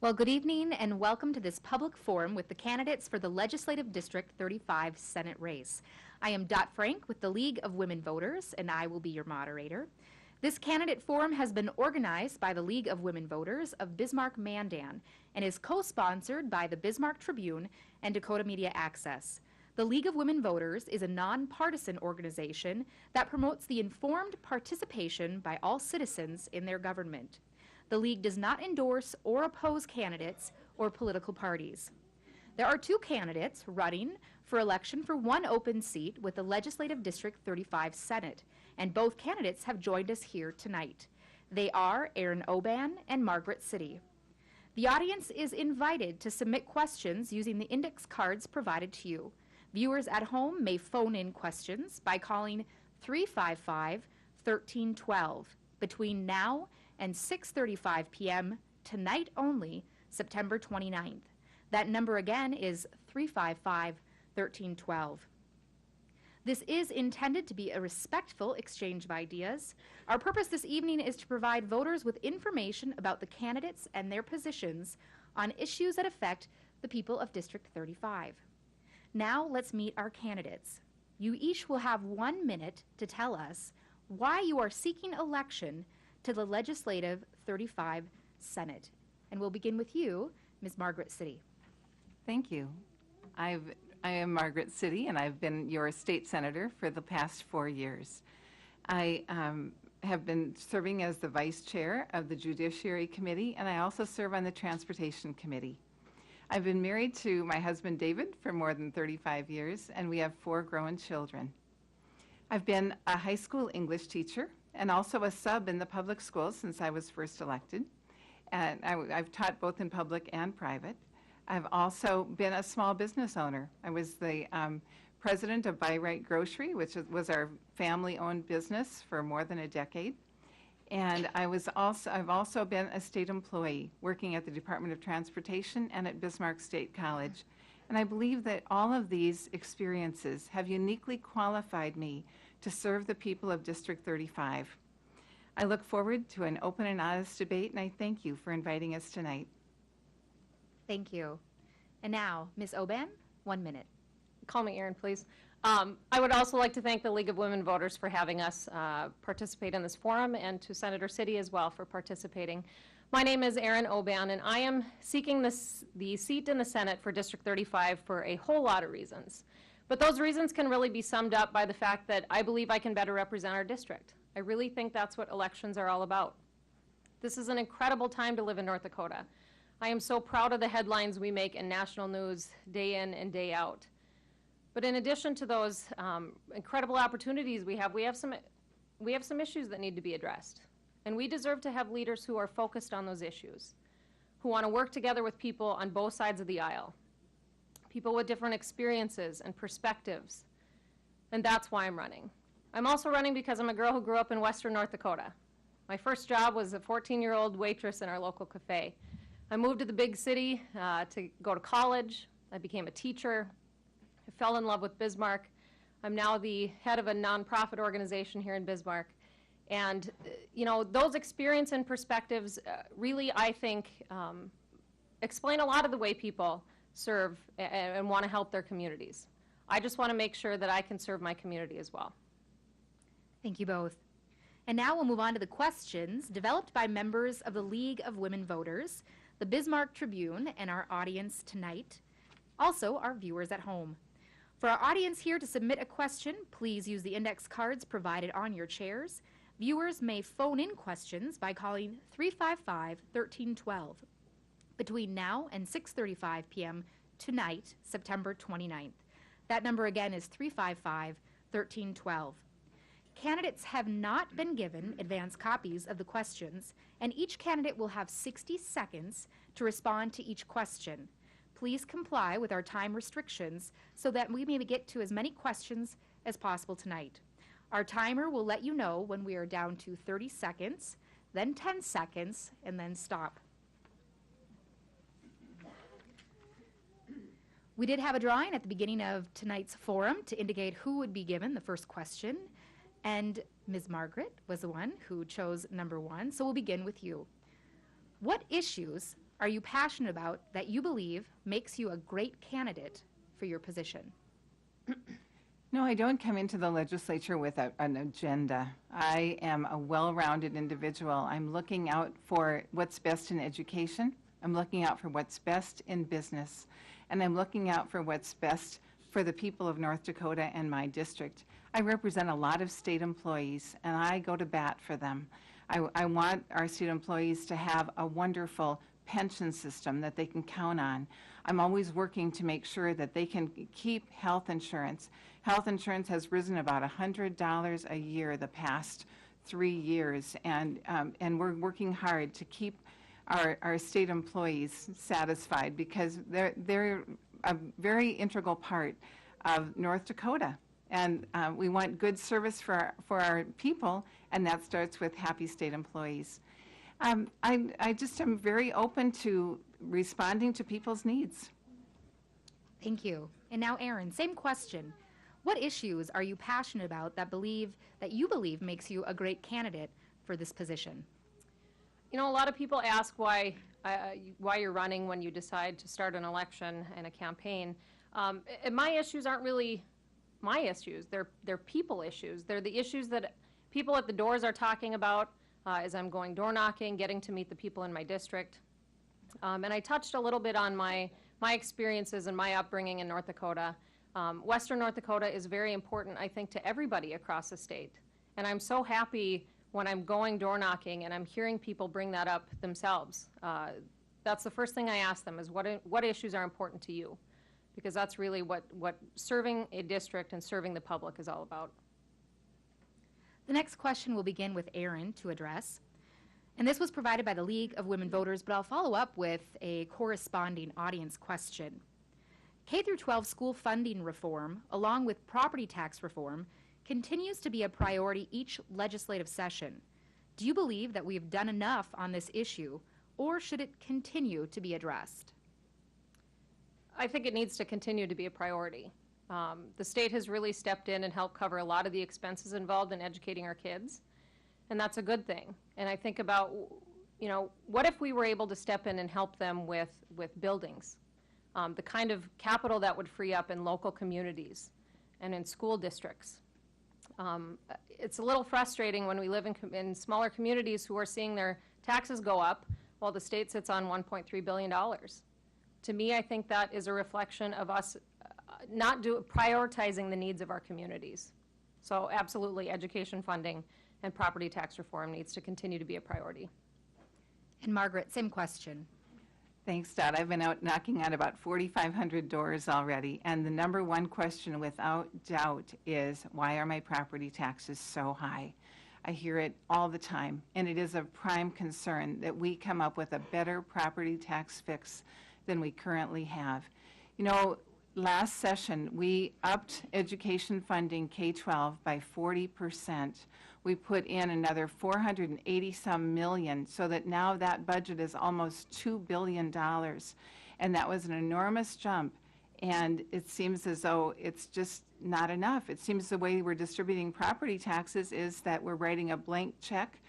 Well, good evening and welcome to this public forum with the candidates for the Legislative District 35 Senate race. I am Dot Frank with the League of Women Voters, and I will be your moderator. This candidate forum has been organized by the League of Women Voters of Bismarck-Mandan and is co-sponsored by the Bismarck Tribune and Dakota Media Access. The League of Women Voters is a nonpartisan organization that promotes the informed participation by all citizens in their government. The League does not endorse or oppose candidates or political parties. There are two candidates running for election for one open seat with the Legislative District 35 Senate, and both candidates have joined us here tonight. They are Aaron Oban and Margaret City. The audience is invited to submit questions using the index cards provided to you. Viewers at home may phone in questions by calling 355-1312 between now and 6:35 p.m. tonight only, September 29th. That number again is 355-1312. This is intended to be a respectful exchange of ideas. Our purpose this evening is to provide voters with information about the candidates and their positions on issues that affect the people of District 35. Now let's meet our candidates. You each will have 1 minute to tell us why you are seeking election to the Legislative 35 Senate. And we'll begin with you, Ms. Margaret City. Thank you. I am Margaret City, and I've been your state senator for the past 4 years. I have been serving as the vice chair of the Judiciary Committee, and I also serve on the Transportation Committee. I've been married to my husband David for more than 35 years, and we have 4 grown children. I've been a high school English teacher and also a sub in the public schools since I was first elected. And I've taught both in public and private. I've also been a small business owner. I was the president of Buy Right Grocery, which was our family-owned business for more than a decade. And I've also been a state employee working at the Department of Transportation and at Bismarck State College. And I believe that all of these experiences have uniquely qualified me to serve the people of District 35. I look forward to an open and honest debate, and I thank you for inviting us tonight. Thank you. And now, Ms. Oban, 1 minute. Call me Aaron, please. I would also like to thank the League of Women Voters for having us participate in this forum, and to Senator City as well for participating. My name is Aaron Oban, and I am seeking the seat in the Senate for District 35 for a whole lot of reasons. But those reasons can really be summed up by the fact that I believe I can better represent our district. I really think that's what elections are all about. This is an incredible time to live in North Dakota. I am so proud of the headlines we make in national news day in and day out. But in addition to those incredible opportunities we have some issues that need to be addressed. And we deserve to have leaders who are focused on those issues, who want to work together with people on both sides of the aisle, people with different experiences and perspectives. And that's why I'm running. I'm also running because I'm a girl who grew up in Western North Dakota. My first job was a 14-year-old waitress in our local cafe. I moved to the big city to go to college. I became a teacher. I fell in love with Bismarck. I'm now the head of a nonprofit organization here in Bismarck. And you know, those experience and perspectives really, I think, explain a lot of the way people serve and want to help their communities. I just want to make sure that I can serve my community as well. Thank you both. And now we'll move on to the questions developed by members of the League of Women Voters, the Bismarck Tribune, and our audience tonight, also our viewers at home. For our audience here to submit a question, please use the index cards provided on your chairs. Viewers may phone in questions by calling 355-1312 between now and 6:35 p.m. tonight, September 29th. That number again is 355-1312. Candidates have not been given advance copies of the questions, and each candidate will have 60 seconds to respond to each question. Please comply with our time restrictions so that we may get to as many questions as possible tonight. Our timer will let you know when we are down to 30 seconds, then 10 seconds, and then stop. We did have a drawing at the beginning of tonight's forum to indicate who would be given the first question, and Ms. Margaret was the one who chose number 1, so we'll begin with you. What issues are you passionate about that you believe makes you a great candidate for your position? No, I don't come into the legislature with an agenda. I am a well-rounded individual. I'm looking out for what's best in education. I'm looking out for what's best in business. And I'm looking out for what's best for the people of North Dakota and my district. I represent a lot of state employees, and I go to bat for them. I want our state employees to have a wonderful pension system that they can count on. I'm always working to make sure that they can keep health insurance. Health insurance has risen about $100 a year the past 3 years, and we're working hard to keep our state employees satisfied because they're a very integral part of North Dakota. And we want good service for our people, and that starts with happy state employees. I just am very open to responding to people's needs. Thank you. And now, Erin, same question. What issues are you passionate about that you believe makes you a great candidate for this position? You know, a lot of people ask why you're running when you decide to start an election and a campaign. And my issues aren't really my issues. They're people issues. They're the issues that people at the doors are talking about as I'm going door knocking, getting to meet the people in my district. And I touched a little bit on my experiences and my upbringing in North Dakota. Western North Dakota is very important, I think, to everybody across the state. And I'm so happy when I'm going door knocking and I'm hearing people bring that up themselves. That's the first thing I ask them is what issues are important to you? Because that's really what serving a district and serving the public is all about. The next question will begin with Erin to address. And this was provided by the League of Women Voters, but I'll follow up with a corresponding audience question. K through 12 school funding reform, along with property tax reform, continues to be a priority each legislative session. Do you believe that we've done enough on this issue, or should it continue to be addressed? I think it needs to continue to be a priority. The state has really stepped in and helped cover a lot of the expenses involved in educating our kids, and that's a good thing. And I think about, you know, what if we were able to step in and help them with buildings? The kind of capital that would free up in local communities and in school districts. It's a little frustrating when we live in smaller communities who are seeing their taxes go up while the state sits on $1.3 billion. To me, I think that is a reflection of us not prioritizing the needs of our communities. So absolutely, education funding and property tax reform needs to continue to be a priority. And Margaret, same question. Thanks, Dot. I've been out knocking on about 4,500 doors already, and the number one question without doubt is, why are my property taxes so high? I hear it all the time, and it is of prime concern that we come up with a better property tax fix than we currently have. You know, last session, we upped education funding K-12 by 40%. We put in another 480-some million, so that now that budget is almost $2 billion. And that was an enormous jump. And it seems as though it's just not enough. It seems the way we're distributing property taxes is that we're writing a blank check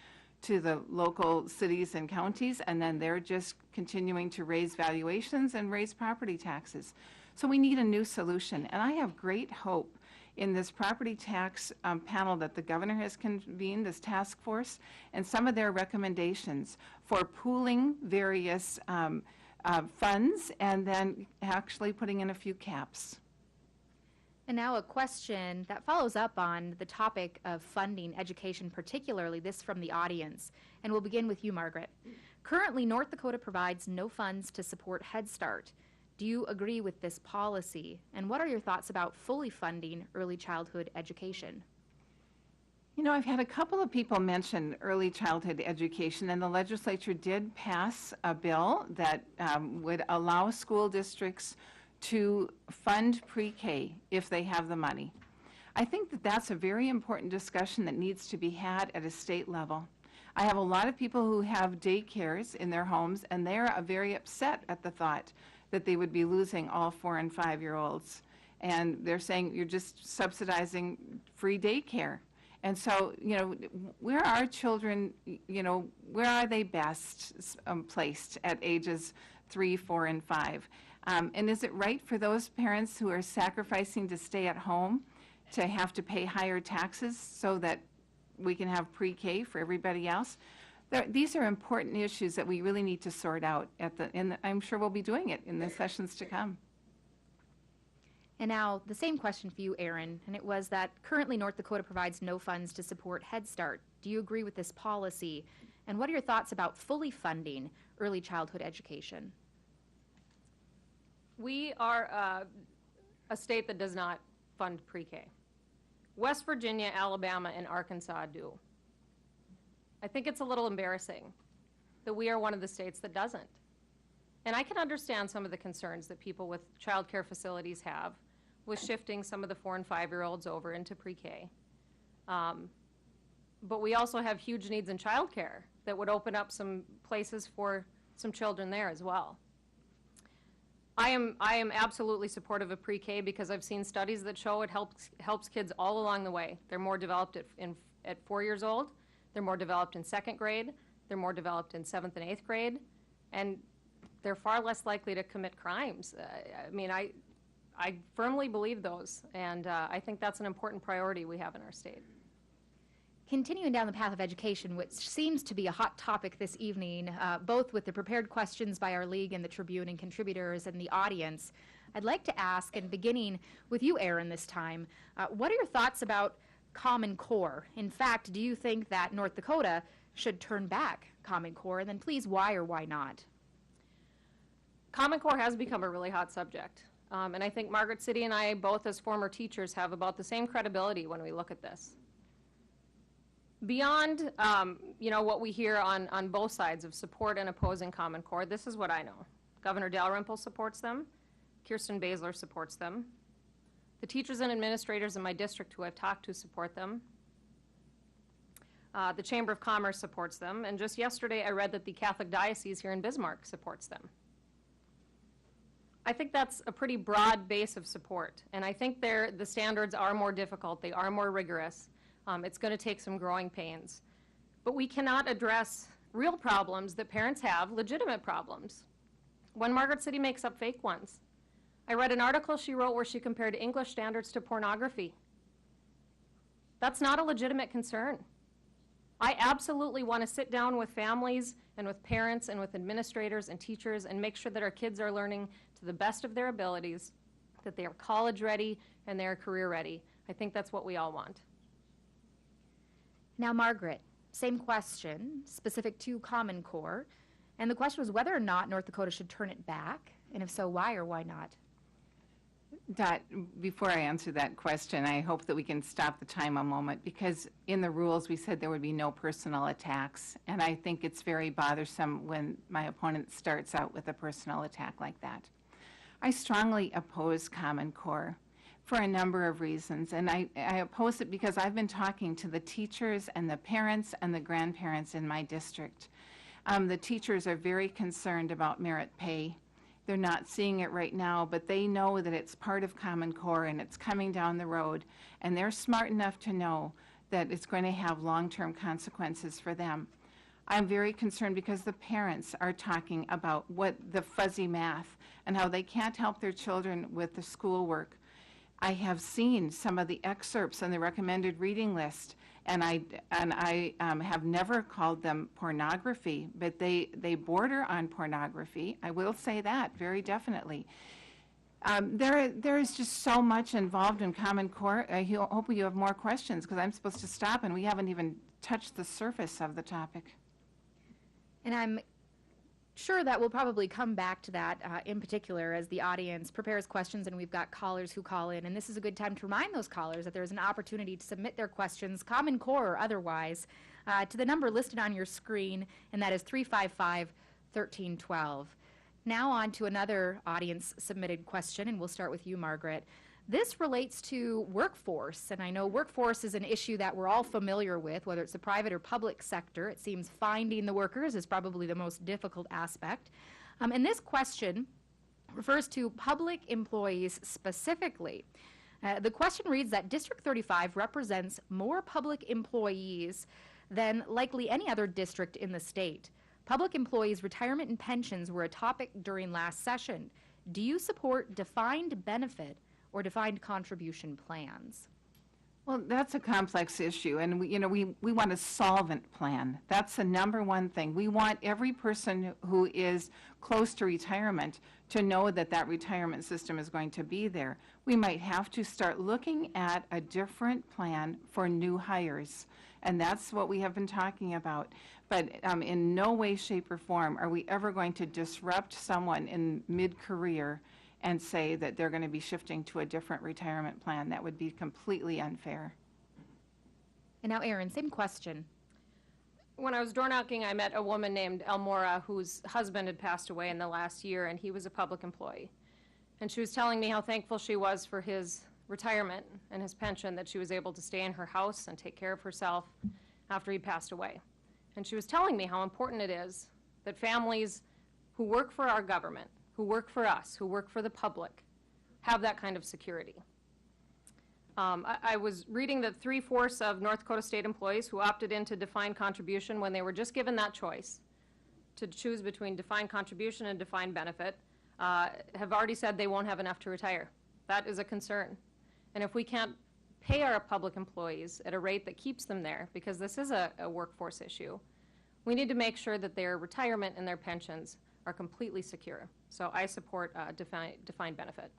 to the local cities and counties, and then they're just continuing to raise valuations and raise property taxes. So we need a new solution. And I have great hope in this property tax panel that the governor has convened, this task force, and some of their recommendations for pooling various funds and then actually putting in a few caps. And now a question that follows up on the topic of funding education, particularly this from the audience. And we'll begin with you, Margaret. Currently, North Dakota provides no funds to support Head Start. Do you agree with this policy? And what are your thoughts about fully funding early childhood education? You know, I've had a couple of people mention early childhood education, and the legislature did pass a bill that would allow school districts to fund pre-K if they have the money. I think that that's a very important discussion that needs to be had at a state level. I have a lot of people who have daycares in their homes, and they're very upset at the thought that they would be losing all 4- and 5-year-olds. And they're saying you're just subsidizing free daycare. And so, you know, where are children, you know, where are they best placed at ages 3, 4, and 5? And is it right for those parents who are sacrificing to stay at home to have to pay higher taxes so that we can have pre-K for everybody else? These are important issues that we really need to sort out and I'm sure we'll be doing it in the sessions to come. And now, the same question for you, Aaron, and it was that currently North Dakota provides no funds to support Head Start. Do you agree with this policy? And what are your thoughts about fully funding early childhood education? We are a state that does not fund pre-K. West Virginia, Alabama, and Arkansas do. I think it's a little embarrassing that we are one of the states that doesn't. And I can understand some of the concerns that people with child care facilities have with shifting some of the 4- and 5-year-olds over into pre-K. But we also have huge needs in child care that would open up some places for some children there as well. I am absolutely supportive of pre-K because I've seen studies that show it helps kids all along the way. They're more developed at 4 years old. They're more developed in 2nd grade. They're more developed in 7th and 8th grade. And they're far less likely to commit crimes. I mean, I firmly believe those, and I think that's an important priority we have in our state. Continuing down the path of education, which seems to be a hot topic this evening, both with the prepared questions by our league and the Tribune and contributors and the audience, I'd like to ask, and beginning with you, Aaron, this time, what are your thoughts about Common Core? In fact, do you think that North Dakota should turn back Common Core? And then please, why or why not? Common Core has become a really hot subject. And I think Margaret City and I, both as former teachers, have about the same credibility when we look at this. Beyond you know, what we hear on both sides of support and opposing Common Core, this is what I know. Governor Dalrymple supports them. Kirsten Baszler supports them. The teachers and administrators in my district who I've talked to support them. The Chamber of Commerce supports them. And just yesterday I read that the Catholic Diocese here in Bismarck supports them. I think that's a pretty broad base of support. And I think the standards are more difficult. They are more rigorous. It's going to take some growing pains. But we cannot address real problems that parents have, legitimate problems, when Margaret City makes up fake ones. I read an article she wrote where she compared English standards to pornography. That's not a legitimate concern. I absolutely want to sit down with families and with parents and with administrators and teachers and make sure that our kids are learning to the best of their abilities, that they are college ready and they are career ready. I think that's what we all want. Now, Margaret, same question, specific to Common Core. And the question was whether or not North Dakota should turn it back, and if so, why or why not? Dot, before I answer that question, I hope that we can stop the time a moment, because in the rules we said there would be no personal attacks, and I think it's very bothersome when my opponent starts out with a personal attack like that. I strongly oppose Common Core for a number of reasons, and I oppose it because I've been talking to the teachers and the parents and the grandparents in my district. The teachers are very concerned about merit pay. They're not seeing it right now, but they know that it's part of Common Core and it's coming down the road, and they're smart enough to know that it's going to have long-term consequences for them. I'm very concerned because the parents are talking about what the fuzzy math and how they can't help their children with the schoolwork. I have seen some of the excerpts on the recommended reading list, and I have never called them pornography, but they border on pornography. I will say that very definitely. There is just so much involved in Common Core. I hope you have more questions, because I'm supposed to stop, and we haven't even touched the surface of the topic. And I'm Sure, that will probably come back to that in particular as the audience prepares questions and we've got callers who call in. And this is a good time to remind those callers that there's an opportunity to submit their questions, Common Core or otherwise, to the number listed on your screen, and that is 355-1312. Now on to another audience submitted question, and we'll start with you, Margaret. This relates to workforce, and I know workforce is an issue that we're all familiar with, whether it's the private or public sector. It seems finding the workers is probably the most difficult aspect. And this question refers to public employees specifically. The question reads that District 35 represents more public employees than likely any other district in the state. Public employees' retirement and pensions were a topic during last session. Do you support defined benefit or defined contribution plans? Well, that's a complex issue, and we want a solvent plan. That's the number one thing. We want every person who is close to retirement to know that that retirement system is going to be there. We might have to start looking at a different plan for new hires, and that's what we have been talking about. But in no way, shape, or form are we ever going to disrupt someone in mid-career and say that they're going to be shifting to a different retirement plan. That would be completely unfair. And now, Erin, same question. When I was door knocking, I met a woman named Elmora whose husband had passed away in the last year, and he was a public employee. And she was telling me how thankful she was for his retirement and his pension, that she was able to stay in her house and take care of herself after he passed away. And she was telling me how important it is that families who work for our government, who work for us, who work for the public, have that kind of security. I was reading that 3/4 of North Dakota state employees who opted into defined contribution when they were just given that choice to choose between defined contribution and defined benefit have already said they won't have enough to retire. That is a concern. And if we can't pay our public employees at a rate that keeps them there, because this is a workforce issue, we need to make sure that their retirement and their pensions are completely secure. So I support defined benefit.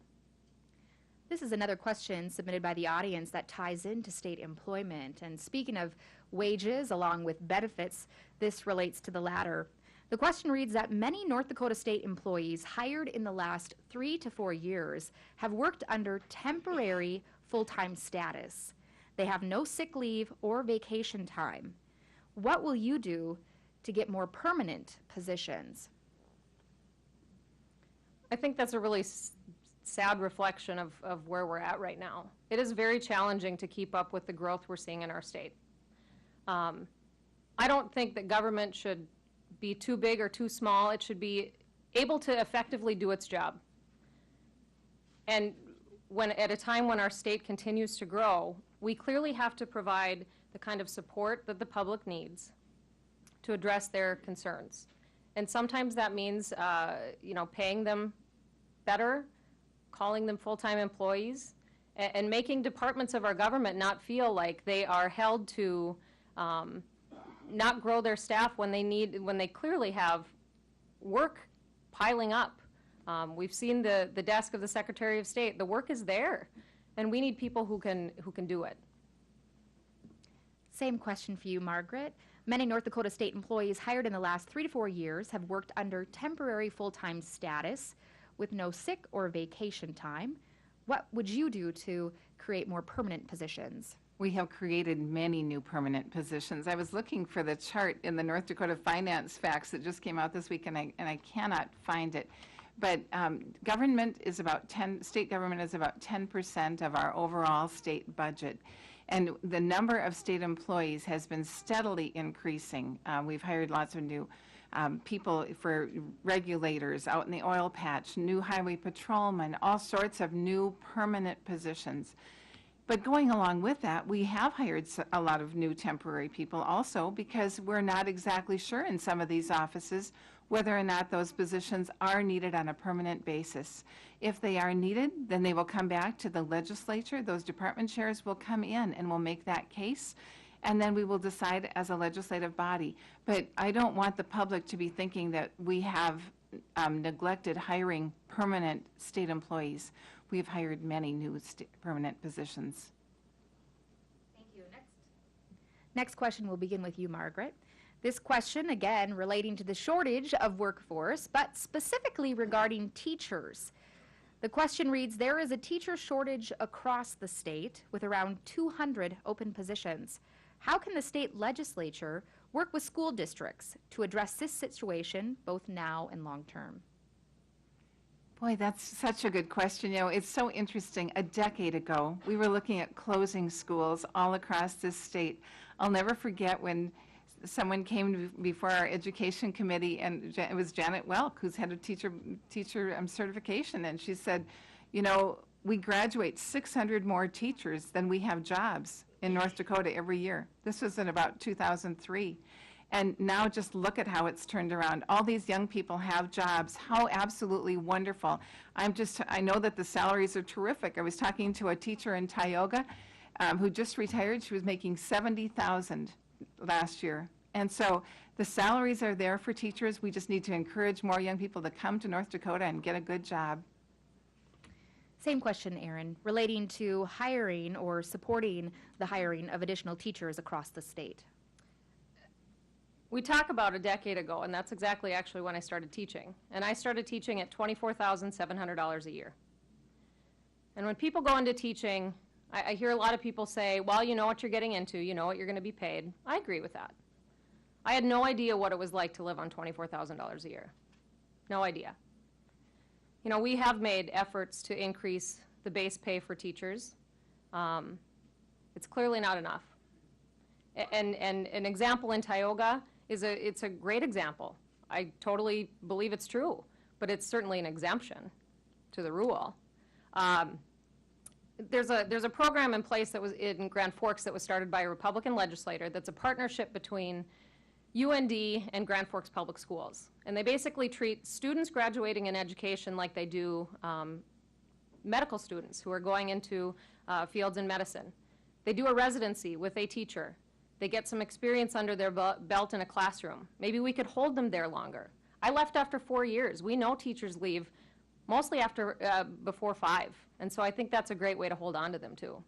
This is another question submitted by the audience that ties into state employment. And speaking of wages along with benefits, this relates to the latter. The question reads that many North Dakota state employees hired in the last 3 to 4 years have worked under temporary full-time status. They have no sick leave or vacation time. What will you do to get more permanent positions? I think that's a really sad reflection of where we're at right now. It is very challenging to keep up with the growth we're seeing in our state. I don't think that government should be too big or too small. It should be able to effectively do its job. And at a time when our state continues to grow, we clearly have to provide the kind of support that the public needs to address their concerns. And sometimes that means, paying them better, calling them full-time employees, and making departments of our government not feel like they are held to not grow their staff when they clearly have work piling up. We've seen the desk of the Secretary of State. The work is there, and we need people who can do it. Same question for you, Margaret. Many North Dakota state employees hired in the last 3 to 4 years have worked under temporary full-time status with no sick or vacation time. What would you do to create more permanent positions? We have created many new permanent positions. I was looking for the chart in the North Dakota Finance Facts that just came out this week, and I cannot find it. But government is state government is about 10% of our overall state budget. And the number of state employees has been steadily increasing. We've hired lots of new people for regulators out in the oil patch, new highway patrolmen, all sorts of new permanent positions. But going along with that, we have hired a lot of new temporary people also, because we're not exactly sure in some of these offices whether or not those positions are needed on a permanent basis. If they are needed, then they will come back to the legislature. Those department chairs will come in and will make that case, and then we will decide as a legislative body. But I don't want the public to be thinking that we have neglected hiring permanent state employees. We've hired many new permanent positions. Thank you. Next question will begin with you, Margaret. This question, again, relating to the shortage of workforce, but specifically regarding teachers. The question reads, there is a teacher shortage across the state with around 200 open positions. How can the state legislature work with school districts to address this situation both now and long term? Boy, that's such a good question. You know, it's so interesting. A decade ago, we were looking at closing schools all across this state. I'll never forget when someone came before our education committee, and it was Janet Welk, who's head of teacher certification, and she said, you know, we graduate 600 more teachers than we have jobs in North Dakota every year. This was in about 2003. And now just look at how it's turned around. All these young people have jobs. How absolutely wonderful. I know that the salaries are terrific. I was talking to a teacher in Tioga who just retired. She was making $70,000 last year. And so the salaries are there for teachers. We just need to encourage more young people to come to North Dakota and get a good job. Same question, Erin, relating to hiring or supporting the hiring of additional teachers across the state. We talk about a decade ago, and that's exactly actually when I started teaching. And I started teaching at $24,700 a year. And when people go into teaching, I hear a lot of people say, well, you know what you're getting into, you know what you're going to be paid. I agree with that. I had no idea what it was like to live on $24,000 a year. No idea. You know, we have made efforts to increase the base pay for teachers. It's clearly not enough. And an example in Tioga it's a great example. I totally believe it's true, but it's certainly an exemption to the rule. There's a program in place that was in Grand Forks that was started by a Republican legislator that's a partnership between UND and Grand Forks Public Schools. And they basically treat students graduating in education like they do medical students who are going into fields in medicine. They do a residency with a teacher. They get some experience under their belt in a classroom. Maybe we could hold them there longer. I left after 4 years. We know teachers leave mostly before 5. And so I think that's a great way to hold on to them too.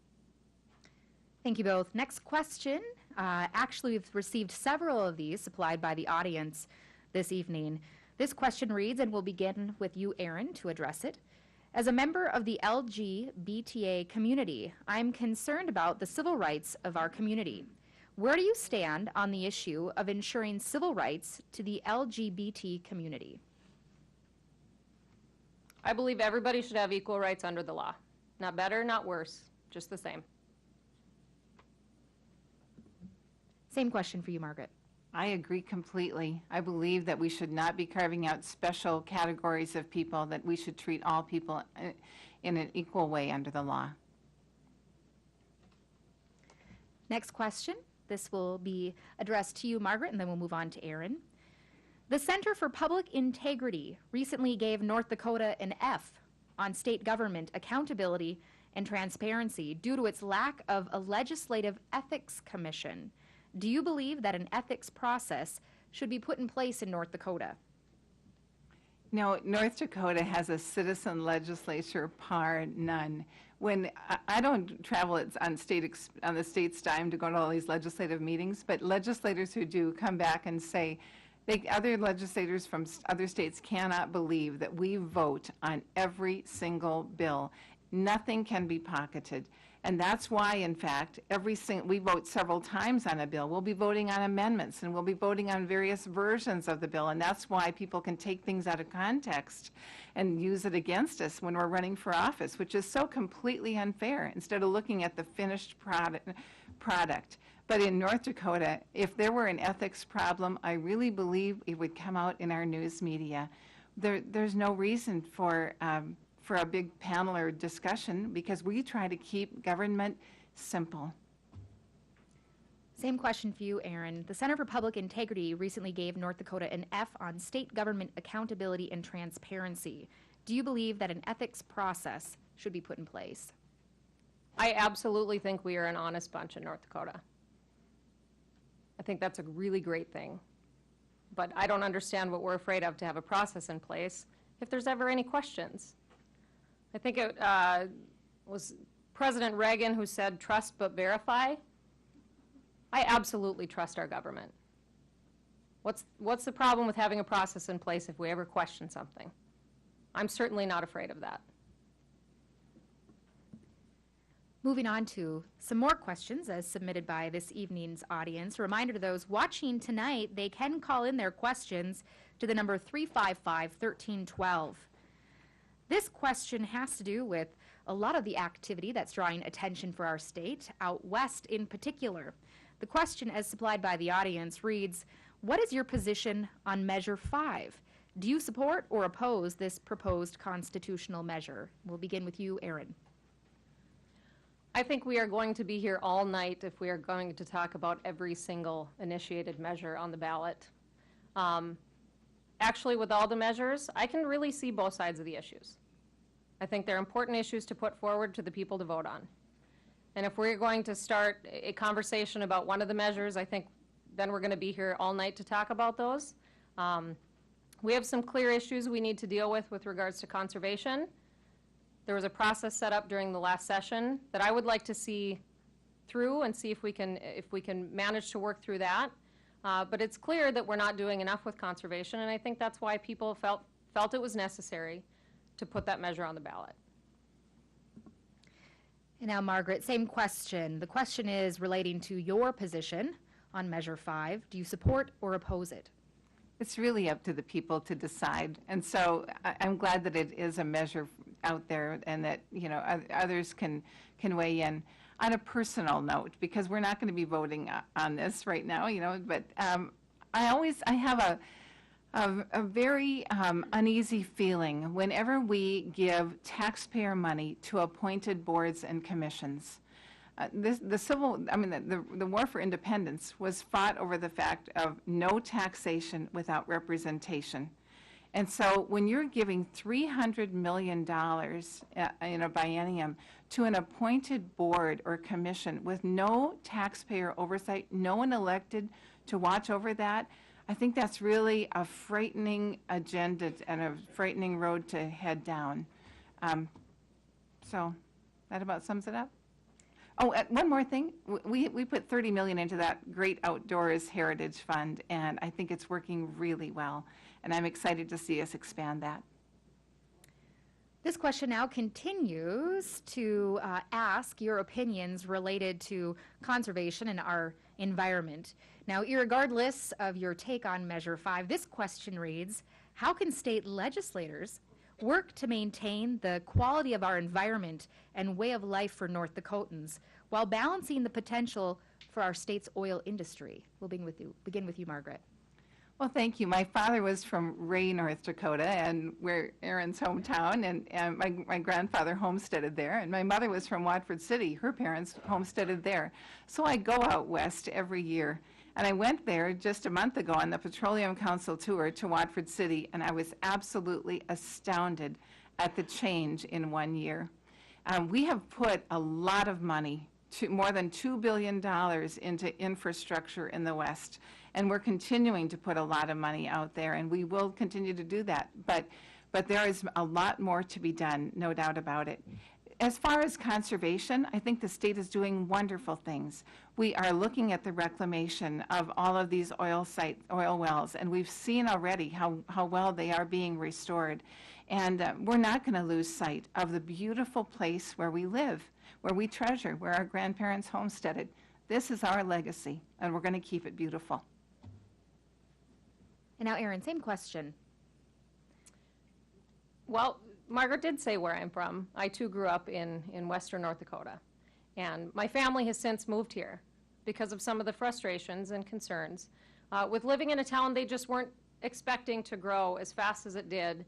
Thank you both. Next question. Actually, we've received several of these supplied by the audience this evening. This question reads, and we'll begin with you, Erin, to address it. As a member of the LGBTA community, I'm concerned about the civil rights of our community. Where do you stand on the issue of ensuring civil rights to the LGBT community? I believe everybody should have equal rights under the law. Not better, not worse, just the same. Same question for you, Margaret. I agree completely. I believe that we should not be carving out special categories of people, that we should treat all people in an equal way under the law. Next question. This will be addressed to you, Margaret, and then we'll move on to Erin. The Center for Public Integrity recently gave North Dakota an F on state government accountability and transparency due to its lack of a legislative ethics commission. Do you believe that an ethics process should be put in place in North Dakota? No, North Dakota has a citizen legislature par none. When I don't travel on the state's dime to go to all these legislative meetings, but legislators who do come back and say, other legislators from other states cannot believe that we vote on every single bill. Nothing can be pocketed. And that's why, in fact, we vote several times on a bill. We'll be voting on amendments, and we'll be voting on various versions of the bill. And that's why people can take things out of context and use it against us when we're running for office, which is so completely unfair, instead of looking at the finished product. But in North Dakota, if there were an ethics problem, I really believe it would come out in our news media. There's no reason for a big panel or discussion, because we try to keep government simple. Same question for you, Erin. The Center for Public Integrity recently gave North Dakota an F on state government accountability and transparency. Do you believe that an ethics process should be put in place? I absolutely think we are an honest bunch in North Dakota. I think that's a really great thing. But I don't understand what we're afraid of to have a process in place if there's ever any questions. I think it was President Reagan who said, trust but verify. I absolutely trust our government. What's the problem with having a process in place if we ever question something? I'm certainly not afraid of that. Moving on to some more questions as submitted by this evening's audience. A reminder to those watching tonight, they can call in their questions to the number 355-1312. This question has to do with a lot of the activity that's drawing attention for our state, out west in particular. The question, as supplied by the audience, reads, what is your position on Measure 5? Do you support or oppose this proposed constitutional measure? We'll begin with you, Erin. I think we are going to be here all night if we are going to talk about every single initiated measure on the ballot. Actually, with all the measures, I can really see both sides of the issues. I think they're important issues to put forward to the people to vote on. And if we're going to start a conversation about one of the measures, I think then we're going to be here all night to talk about those. We have some clear issues we need to deal with regards to conservation. There was a process set up during the last session that I would like to see through and see if we can manage to work through that. But it's clear that we're not doing enough with conservation, and I think that's why people felt it was necessary to put that measure on the ballot. And now, Margaret, same question. The question is relating to your position on Measure 5. Do you support or oppose it? It's really up to the people to decide. And so I'm glad that it is a measure out there and that, you know, others can weigh in. On a personal note, because we're not going to be voting on this right now, you know, but I have a very uneasy feeling whenever we give taxpayer money to appointed boards and commissions. The war for independence was fought over the fact of no taxation without representation. And so when you're giving $300 million in a biennium to an appointed board or commission with no taxpayer oversight, no one elected to watch over that, I think that's really a frightening agenda and a frightening road to head down. So that about sums it up. Oh, one more thing. We put $30 million into that great outdoors heritage fund, and I think it's working really well. And I'm excited to see us expand that. This question now continues to ask your opinions related to conservation and our environment. Now, irregardless of your take on Measure 5, this question reads, how can state legislators work to maintain the quality of our environment and way of life for North Dakotans while balancing the potential for our state's oil industry? We'll begin with you, Margaret. Well, thank you. My father was from Ray, North Dakota, and where Erin's hometown, and my grandfather homesteaded there, and my mother was from Watford City. Her parents homesteaded there. So I go out west every year, and I went there just a month ago on the Petroleum Council tour to Watford City, and I was absolutely astounded at the change in 1 year. We have put a lot of money, more than $2 billion into infrastructure in the West. And we're continuing to put a lot of money out there, and we will continue to do that. But there is a lot more to be done, no doubt about it. As far as conservation, I think the state is doing wonderful things. We are looking at the reclamation of all of these oil wells, and we've seen already how well they are being restored. And we're not going to lose sight of the beautiful place where we live, where we treasure, where our grandparents homesteaded. This is our legacy, and we're going to keep it beautiful. And now, Erin, same question. Well, Margaret did say where I'm from. I, too, grew up in western North Dakota. And my family has since moved here because of some of the frustrations and concerns. With living in a town they just weren't expecting to grow as fast as it did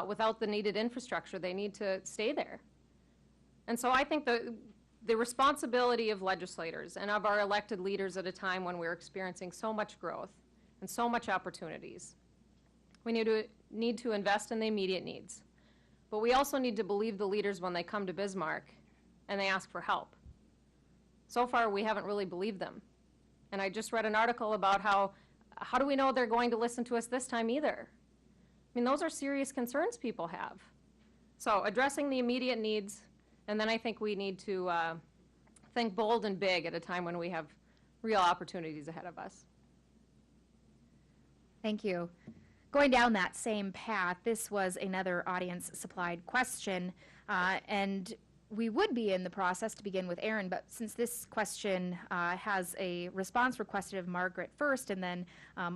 without the needed infrastructure. They need to stay there. And so I think the responsibility of legislators and of our elected leaders at a time when we're experiencing so much growth and so much opportunities. We need to invest in the immediate needs. But we also need to believe the leaders when they come to Bismarck and they ask for help. So far, we haven't really believed them. And I just read an article about how do we know they're going to listen to us this time either? I mean, those are serious concerns people have. So addressing the immediate needs, and then I think we need to think bold and big at a time when we have real opportunities ahead of us. Thank you. Going down that same path, this was another audience-supplied question, and we would be in the process to begin with Aaron, but since this question has a response requested of Margaret first, and then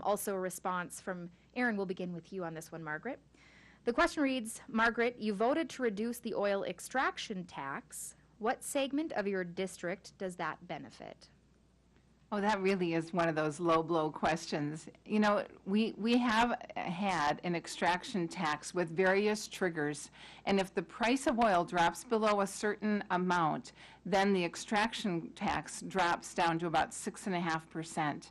also a response from Aaron, we'll begin with you on this one, Margaret. The question reads, Margaret, you voted to reduce the oil extraction tax. What segment of your district does that benefit? Oh, that really is one of those low blow questions. You know, we have had an extraction tax with various triggers, and if the price of oil drops below a certain amount, then the extraction tax drops down to about 6.5%.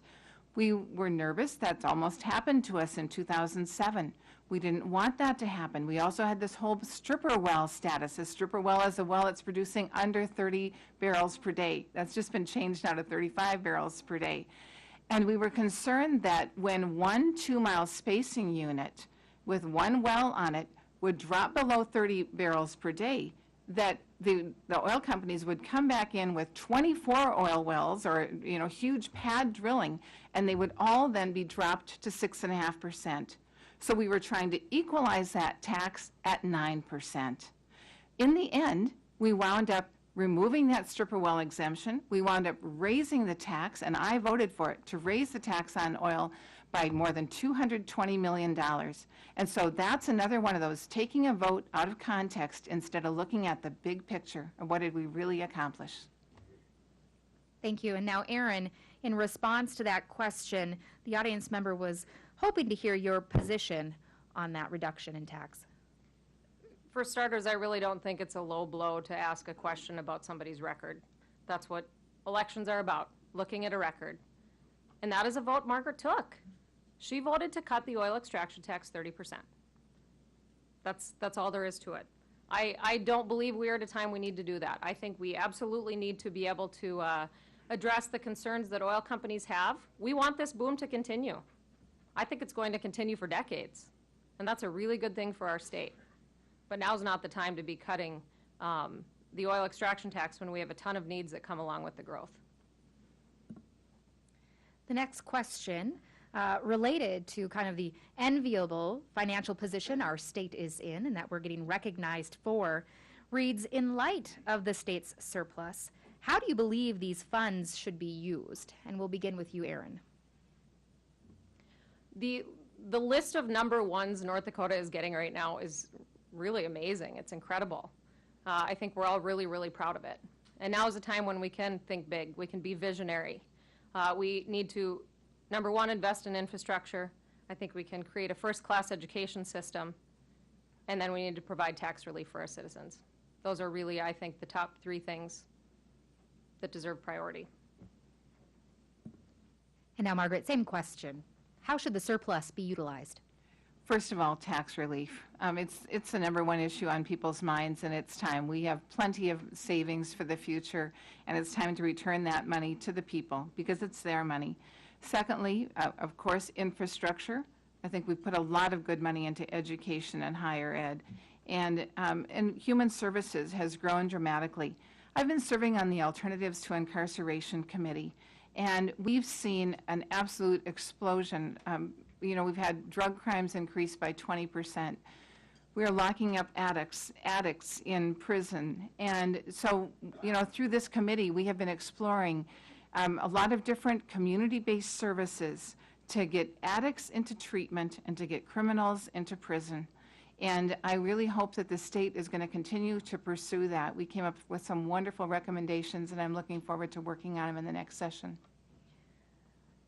We were nervous. That's almost happened to us in 2007. We didn't want that to happen. We also had this whole stripper well status. A stripper well is a well that's producing under 30 barrels per day. That's just been changed now to 35 barrels per day. And we were concerned that when one 2-mile spacing unit with one well on it would drop below 30 barrels per day, that the oil companies would come back in with 24 oil wells or, you know, huge pad drilling, and they would all then be dropped to 6.5%. So we were trying to equalize that tax at 9%. In the end, we wound up removing that stripper well exemption. We wound up raising the tax, and I voted for it, to raise the tax on oil by more than $220 million. And so that's another one of those, taking a vote out of context instead of looking at the big picture of what did we really accomplish. Thank you. And now, Aaron, in response to that question, the audience member was hoping to hear your position on that reduction in tax. For starters, I really don't think it's a low blow to ask a question about somebody's record. That's what elections are about, looking at a record. And that is a vote Margaret took. She voted to cut the oil extraction tax 30%. That's all there is to it. I don't believe we are at a time we need to do that. I think we absolutely need to be able to address the concerns that oil companies have. We want this boom to continue. I think it's going to continue for decades, and that's a really good thing for our state. But now's not the time to be cutting the oil extraction tax when we have a ton of needs that come along with the growth. The next question, related to kind of the enviable financial position our state is in and that we're getting recognized for, reads, in light of the state's surplus, how do you believe these funds should be used? And we'll begin with you, Aaron. The list of number ones North Dakota is getting right now is really amazing. It's incredible. I think we're all really, really proud of it. And now is a time when we can think big. We can be visionary. We need to, number one, invest in infrastructure. I think we can create a first-class education system. And then we need to provide tax relief for our citizens. Those are really, I think, the top 3 things that deserve priority. And now, Margaret, same question. How should the surplus be utilized? First of all, tax relief. It's the number one issue on people's minds, and it's time. We have plenty of savings for the future, and it's time to return that money to the people because it's their money. Secondly, of course, infrastructure. I think we put a lot of good money into education and higher ed, and human services has grown dramatically. I've been serving on the Alternatives to Incarceration Committee, and we've seen an absolute explosion. You know, we've had drug crimes increase by 20%. We are locking up addicts in prison. And so, you know, through this committee, we have been exploring a lot of different community-based services to get addicts into treatment and to get criminals into prison. And I really hope that the state is going to continue to pursue that. We came up with some wonderful recommendations, and I'm looking forward to working on them in the next session.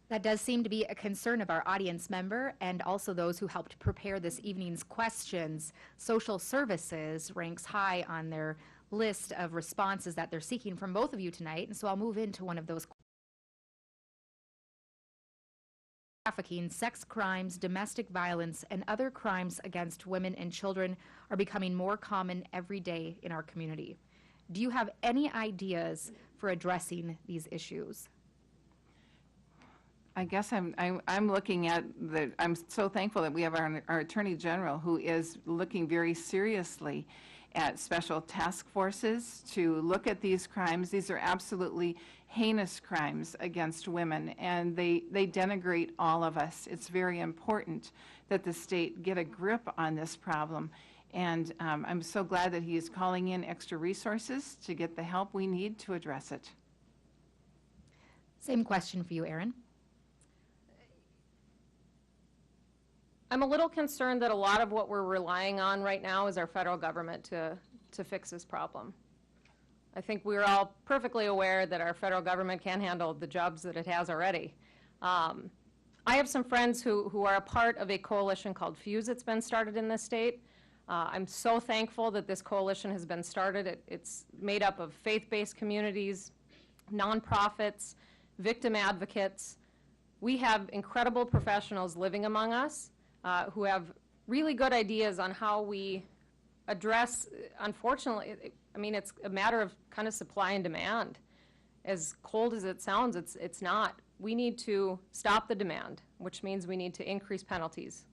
That does seem to be a concern of our audience member and also those who helped prepare this evening's questions. Social services ranks high on their list of responses that they're seeking from both of you tonight, and so I'll move into one of those. Trafficking, sex crimes, domestic violence, and other crimes against women and children are becoming more common every day in our community. Do you have any ideas for addressing these issues? I guess I'm looking at I'm so thankful that we have our Attorney General who is looking very seriously at special task forces to look at these crimes. These are absolutely heinous crimes against women, and they denigrate all of us. It's very important that the state get a grip on this problem. And I'm so glad that he is calling in extra resources to get the help we need to address it. Same question for you, Erin. I'm a little concerned that a lot of what we're relying on right now is our federal government to fix this problem. I think we're all perfectly aware that our federal government can't handle the jobs that it has already. I have some friends who are a part of a coalition called Fuse that's been started in this state. I'm so thankful that this coalition has been started. It's made up of faith-based communities, nonprofits, victim advocates. We have incredible professionals living among us who have really good ideas on how we address, unfortunately, I mean, it's a matter of kind of supply and demand. As cold as it sounds, it's not. We need to stop the demand, which means we need to increase penalties.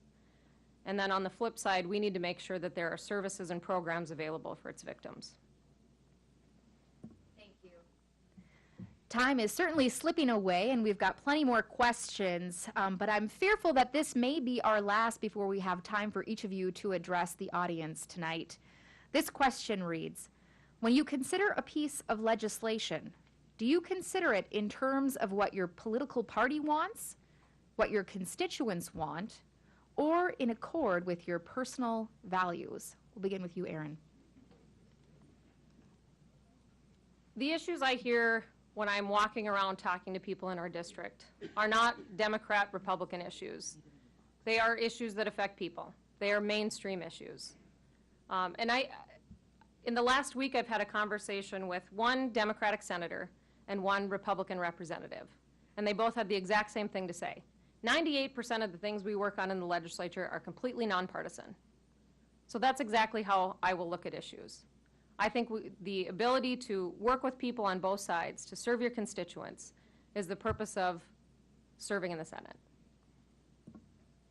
And then on the flip side, we need to make sure that there are services and programs available for its victims. Thank you. Time is certainly slipping away, and we've got plenty more questions, but I'm fearful that this may be our last before we have time for each of you to address the audience tonight. This question reads, when you consider a piece of legislation, do you consider it in terms of what your political party wants, what your constituents want, or in accord with your personal values? We'll begin with you, Erin. The issues I hear when I'm walking around talking to people in our district are not Democrat, Republican issues. They are issues that affect people. They are mainstream issues. In the last week, I've had a conversation with one Democratic senator and one Republican representative, and they both had the exact same thing to say. 98% of the things we work on in the legislature are completely nonpartisan. So that's exactly how I will look at issues. I think the ability to work with people on both sides to serve your constituents is the purpose of serving in the Senate.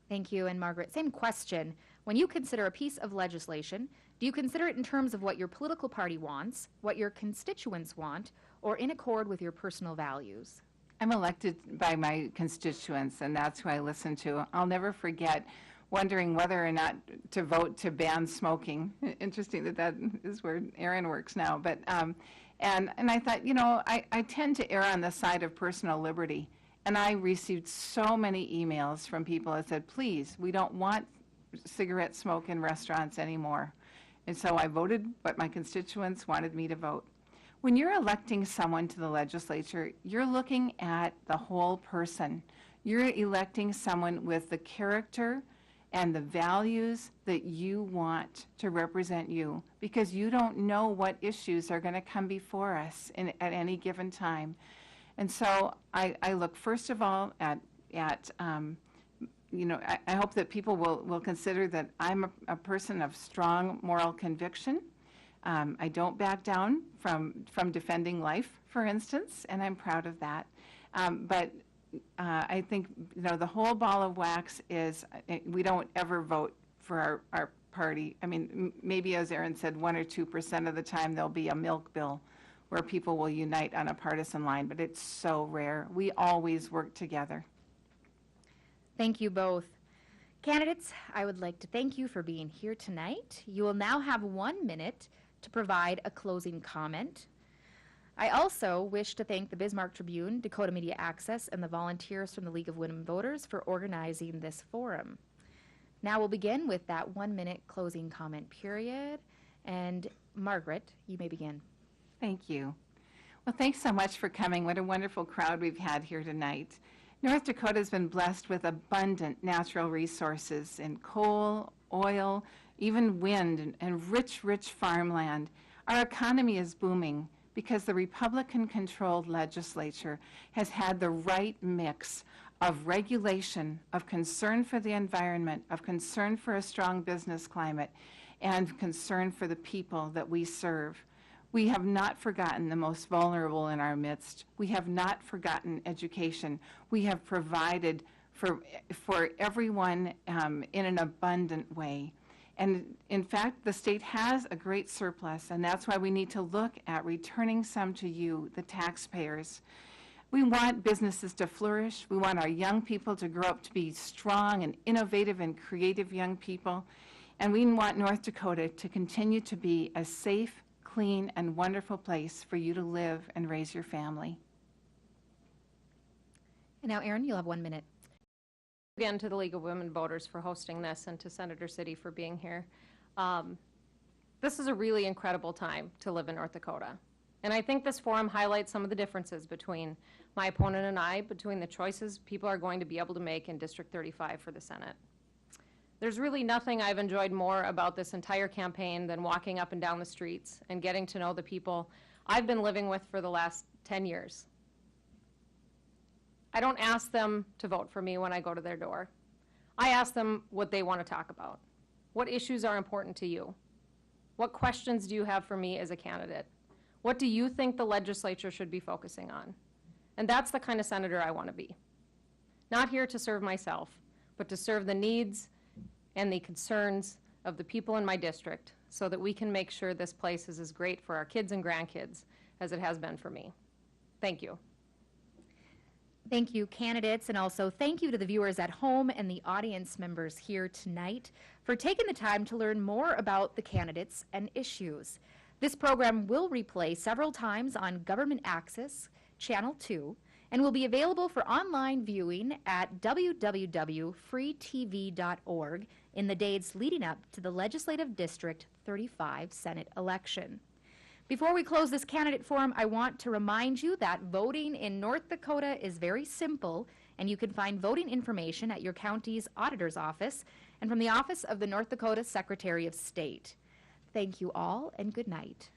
Thank you. And Margaret, same question. When you consider a piece of legislation, do you consider it in terms of what your political party wants, what your constituents want, or in accord with your personal values? I'm elected by my constituents, and that's who I listen to. I'll never forget wondering whether or not to vote to ban smoking. Interesting that is where Erin works now. But and I thought, you know, I tend to err on the side of personal liberty. And I received so many emails from people that said, please, we don't want cigarette smoke in restaurants anymore. And so I voted what my constituents wanted me to vote. When you're electing someone to the legislature, you're looking at the whole person. You're electing someone with the character and the values that you want to represent you, because you don't know what issues are going to come before us at any given time. And so I look first of all at you know, I hope that people will consider that I'm a person of strong moral conviction. I don't back down from defending life, for instance, and I'm proud of that. But I think, you know, the whole ball of wax is we don't ever vote for our party. I mean, maybe as Erin said, 1 or 2% of the time there'll be a milk bill where people will unite on a partisan line, but it's so rare. We always work together. Thank you both. Candidates, I would like to thank you for being here tonight. You will now have 1 minute to provide a closing comment. I also wish to thank the Bismarck Tribune, Dakota Media Access, and the volunteers from the League of Women Voters for organizing this forum. Now we'll begin with that 1 minute closing comment period. And Margaret, you may begin. Thank you. Well, thanks so much for coming. What a wonderful crowd we've had here tonight. North Dakota has been blessed with abundant natural resources in coal, oil, even wind, and rich, rich farmland. Our economy is booming because the Republican-controlled legislature has had the right mix of regulation, of concern for the environment, of concern for a strong business climate, and concern for the people that we serve. We have not forgotten the most vulnerable in our midst. We have not forgotten education. We have provided for everyone in an abundant way. And in fact, the state has a great surplus, and that's why we need to look at returning some to you, the taxpayers. We want businesses to flourish. We want our young people to grow up to be strong and innovative and creative young people. And we want North Dakota to continue to be a safe, clean, and wonderful place for you to live and raise your family. And now, Erin, you'll have 1 minute. Again, to the League of Women Voters for hosting this and to Senator City for being here. This is a really incredible time to live in North Dakota. And I think this forum highlights some of the differences between my opponent and I, between the choices people are going to be able to make in District 35 for the Senate. There's really nothing I've enjoyed more about this entire campaign than walking up and down the streets and getting to know the people I've been living with for the last 10 years. I don't ask them to vote for me when I go to their door. I ask them what they want to talk about. What issues are important to you? What questions do you have for me as a candidate? What do you think the legislature should be focusing on? And that's the kind of senator I want to be. Not here to serve myself, but to serve the needs and the concerns of the people in my district so that we can make sure this place is as great for our kids and grandkids as it has been for me. Thank you. Thank you, candidates, and also thank you to the viewers at home and the audience members here tonight for taking the time to learn more about the candidates and issues. This program will replay several times on Government Access, Channel 2, and will be available for online viewing at www.freetv.org in the days leading up to the Legislative District 35 Senate election. Before we close this candidate forum, I want to remind you that voting in North Dakota is very simple, and you can find voting information at your county's auditor's office and from the office of the North Dakota Secretary of State. Thank you all, and good night.